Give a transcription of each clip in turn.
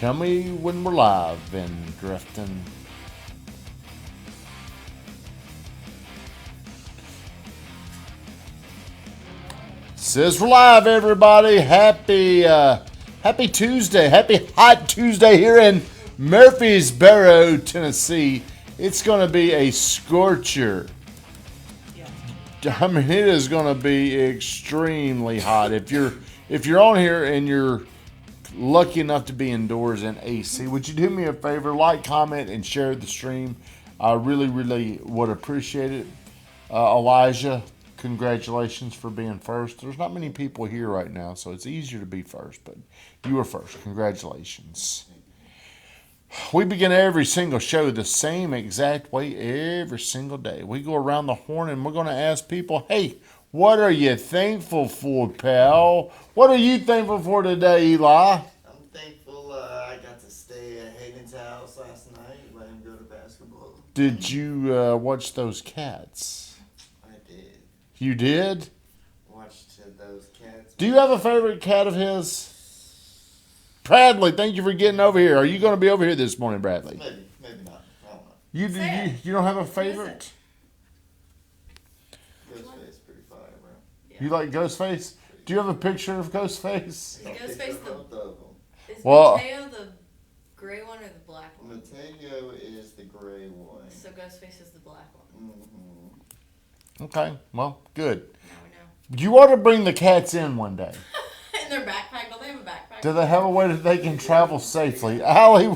Tell me when we're live and drifting. Says we're live, everybody. Happy Tuesday. Happy hot Tuesday here in Murfreesboro, Tennessee. It's going to be a scorcher. I mean, it is going to be extremely hot. If you're on here and you're lucky enough to be indoors in AC, would you do me a favor? Like, comment, and share the stream. I really, really would appreciate it. Elijah, congratulations for being first. There's not many people here right now, so it's easier to be first, but you were first. Congratulations. We begin every single show the same exact way every single day. We go around the horn and we're going to ask people, hey, what are you thankful for, pal? What are you thankful for today, Eli? I'm thankful I got to stay at Hayden's house last night, let him go to basketball. Did you watch those cats? I did. You did? Watched those cats. Do you have a favorite cat of his? Bradley, thank you for getting over here. Are you going to be over here this morning, Bradley? Maybe not. I don't know. You don't have a favorite? Ghostface pretty fire, bro. Yeah. You like Ghostface? Do you have a picture of Ghostface? Is Ghostface Both of them. is Well- Mateo the gray one or the black one? Mateo is the gray one. So Ghostface is the black one. Mm-hmm. Okay, well, good. Now we know. You ought to bring the cats in one day. In their backpack, don't they have a backpack? Do they have a way that they can travel safely? Allie,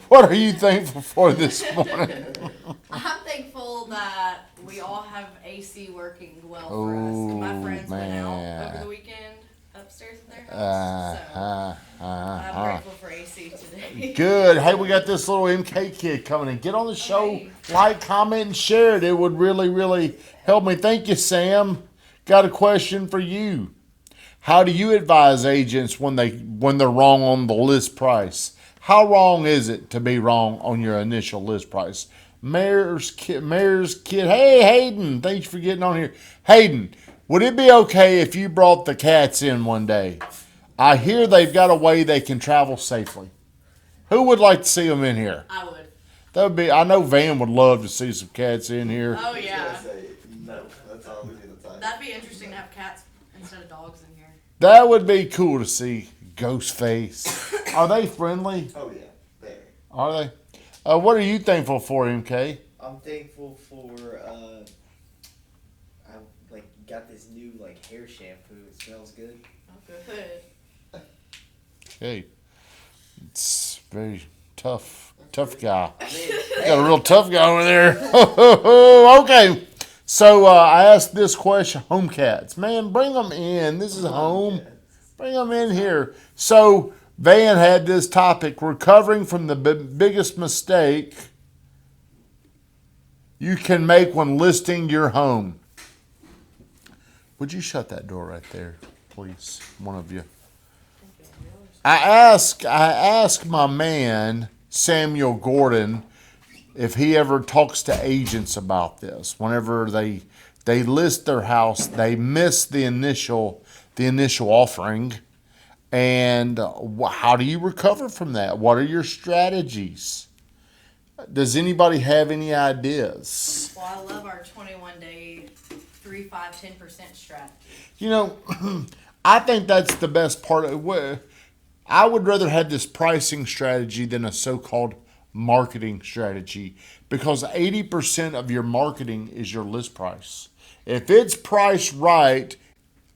what are you thankful for this morning? I'm thankful that we all have AC working well for us. My friends went out over the weekend upstairs at their house. So I'm grateful for AC today. Good. Hey, we got this little MK kid coming in. Get on the show, Hey. like, comment, and share it. It would really, really help me. Thank you, Sam. Got a question for you. How do you advise agents when they're wrong on the list price? How wrong is it to be wrong on your initial list price? Mayor's kid. Hey, Hayden, thanks for getting on here. Hayden, would it be okay if you brought the cats in one day? I hear they've got a way they can travel safely. Who would like to see them in here? I would. That would be. I know Van would love to see some cats in here. Oh I yeah. say no. That's all we need to type. That'd be interesting to have cats instead of dogs in here. That would be cool to see. Ghostface. Are they friendly? Oh yeah, there. Are they? What are you thankful for, MK? I'm thankful for I got this new hair shampoo. It smells good. Oh, good. Hey, it's very tough guy. Got a real tough guy over there. Okay. So I asked this question, home cats. Man, bring them in. This is home. Bring them in here. So Van had this topic, recovering from the biggest mistake you can make when listing your home. Would you shut that door right there, please? One of you. I ask my man, Samuel Gordon, if he ever talks to agents about this. Whenever they list their house, they miss the initial offering. And how do you recover from that? What are your strategies? Does anybody have any ideas? Well, I love our 21-day 3, 5, 10% strategy. You know, I think that's the best part of it. I would rather have this pricing strategy than a so-called marketing strategy, because 80% of your marketing is your list price. If it's priced right,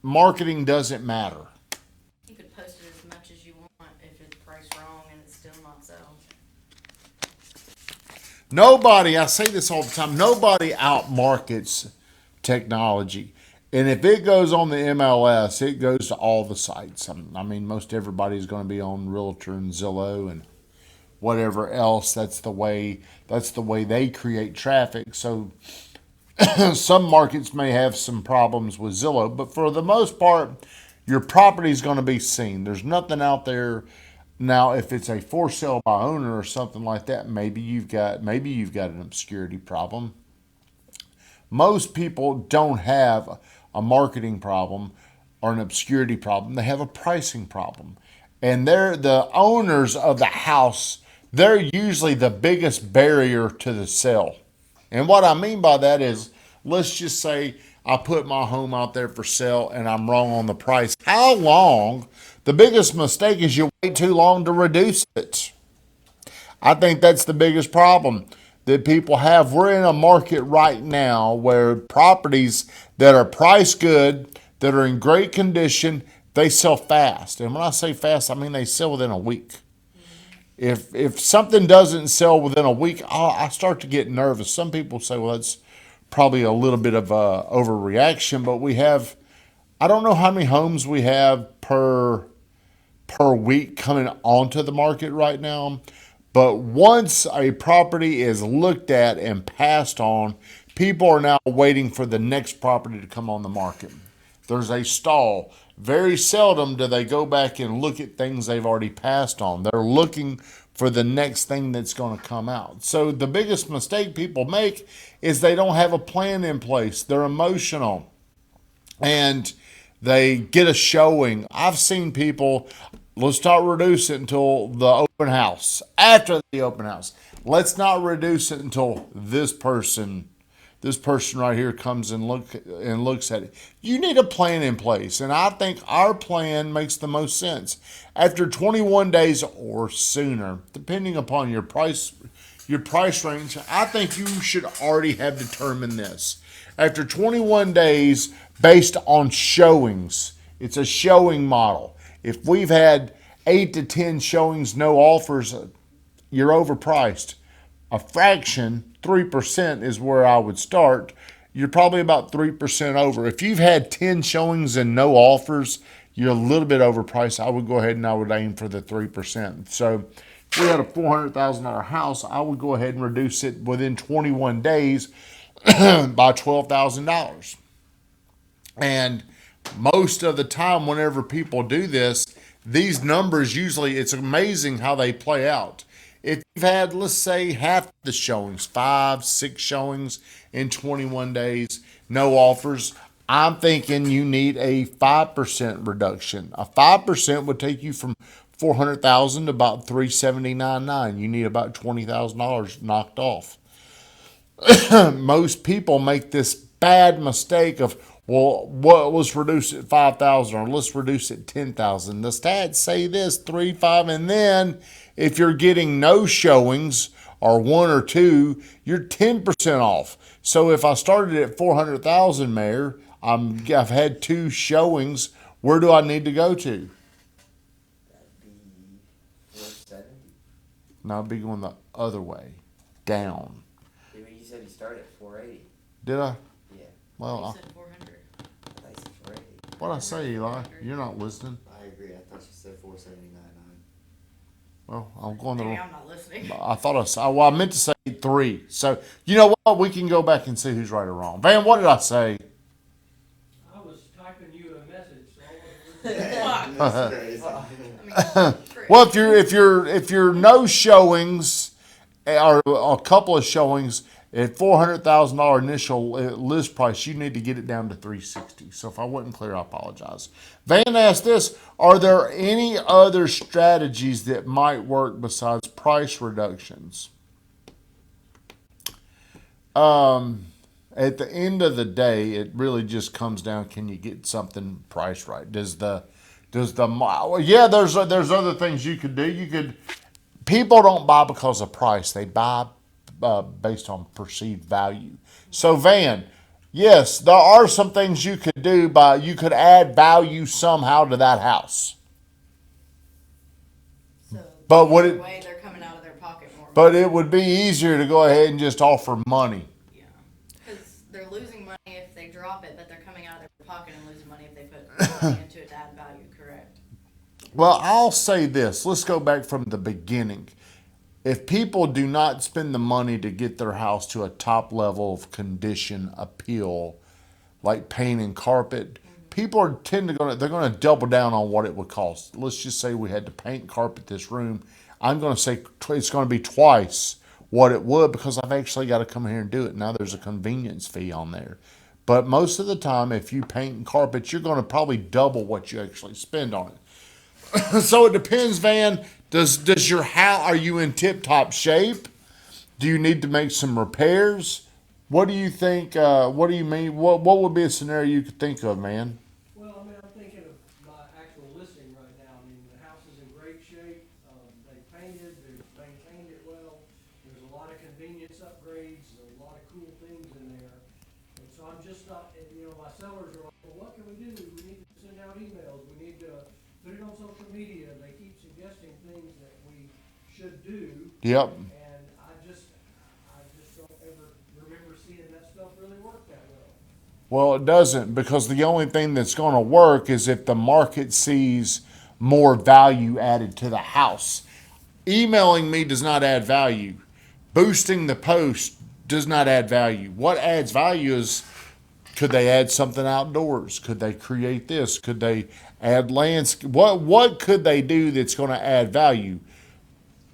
marketing doesn't matter. You could post it as much as you want if it's priced wrong and it's still not selling. Nobody, I say this all the time, nobody outmarkets technology. And if it goes on the MLS, it goes to all the sites. I mean, most everybody's going to be on Realtor and Zillow and whatever else. That's the way they create traffic. So some markets may have some problems with Zillow, but for the most part, your property is going to be seen. There's nothing out there. Now, if it's a for sale by owner or something like that, maybe you've got an obscurity problem. Most people don't have a marketing problem or an obscurity problem. They have a pricing problem. and they're the owners of the house. They're usually the biggest barrier to the sale. And what I mean by that is, let's just say I put my home out there for sale and I'm wrong on the price. How long? The biggest mistake is you wait too long to reduce it. I think that's the biggest problem that people have. We're in a market right now where properties that are priced good, that are in great condition, they sell fast. And when I say fast, I mean they sell within a week. If something doesn't sell within a week, I start to get nervous. Some people say, well, that's probably a little bit of a overreaction, but we have, I don't know how many homes we have per week coming onto the market right now. But once a property is looked at and passed on, people are now waiting for the next property to come on the market. There's a stall. Very seldom do they go back and look at things they've already passed on. They're looking for the next thing that's going to come out. So the biggest mistake people make is they don't have a plan in place. They're emotional and they get a showing. I've seen people, let's not reduce it until the open house. After the open house, let's not reduce it until this person right here comes and looks at it. You need a plan in place, and I think our plan makes the most sense. After 21 days or sooner, depending upon your price range, I think you should already have determined this. After 21 days, based on showings, it's a showing model. If we've had 8 to 10 showings, no offers, you're overpriced. A fraction, 3% is where I would start. You're probably about 3% over. If you've had 10 showings and no offers, you're a little bit overpriced. I would go ahead and I would aim for the 3%. So if we had a $400,000 house, I would go ahead and reduce it within 21 days by $12,000. And most of the time, whenever people do this, these numbers usually, it's amazing how they play out. If you've had, let's say, half the showings, 5, 6 showings in 21 days, no offers, I'm thinking you need a 5% reduction. A 5% would take you from $400,000 to about $379,900. You need about $20,000 knocked off. Most people make this bad mistake of, well, let's reduce it 5,000 or let's reduce it 10,000. The stats say this, 3, 5, and then if you're getting no showings or 1 or 2, you're 10% off. So if I started at 400,000, Mayor, I've had 2 showings. Where do I need to go to? That'd be 470. No, I'd be going the other way, down. You said you started at 480. Did I? Yeah. Well, You said 400. I thought you said 480. what'd I say, Eli? You're not listening. I agree. I thought you said 479.9. Well, I'm going the Maybe wrong. I'm not listening. I thought I said, well, I meant to say 3. So, you know what? We can go back and see who's right or wrong. Van, what did I say? I was typing you a message, so I wasn't listening. Fuck. That's crazy. Well, if you're no showings or a couple of showings at $400,000 initial list price, you need to get it down to $360. So if I wasn't clear, I apologize. Van asked this: are there any other strategies that might work besides price reductions? At the end of the day, it really just comes down: can you get something priced right? There's other things you could do. People don't buy because of price; they buy based on perceived value. So, Van, yes, there are some things you could do. You could add value somehow to that house. So But would either it? way, they're coming out of their pocket more. But it would be easier to go ahead and just offer money. Yeah, because they're losing money if they drop it, but they're coming out of their pocket and losing money if they put money into it to add value. Correct. Well, I'll say this. Let's go back from the beginning. If people do not spend the money to get their house to a top level of condition appeal, like paint and carpet, people are they're going to double down on what it would cost. Let's just say we had to paint and carpet this room. I'm going to say it's going to be twice what it would because I've actually got to come here and do it. Now there's a convenience fee on there. But most of the time, if you paint and carpet, you're going to probably double what you actually spend on it. So it depends, Van. Does your house, are you in tip top shape? Do you need to make some repairs? What do you think? What do you mean? What would be a scenario you could think of, man? Well, I mean, I'm thinking of my actual listing right now. I mean, the house is in great shape. They painted, they've maintained it well. There's a lot of convenience upgrades, a lot of cool things in there. And so I'm just not, my sellers are like, well, what can we do? We need to send out emails. We need to put it on social media. They keep suggesting things that we should do. Yep. And I just don't ever remember seeing that stuff really work that well. Well, it doesn't, because the only thing that's going to work is if the market sees more value added to the house. Emailing me does not add value. Boosting the post does not add value. What adds value is, could they add something outdoors? Could they create this? Could they add landscape? What could they do that's going to add value?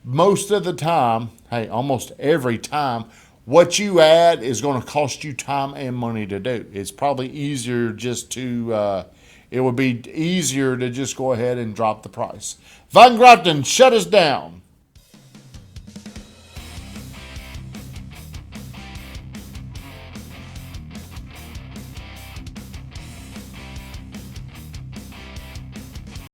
Most of the time, hey, almost every time, what you add is going to cost you time and money to do. It's probably easier just to, it would be easier to just go ahead and drop the price. Von Grafton, shut us down.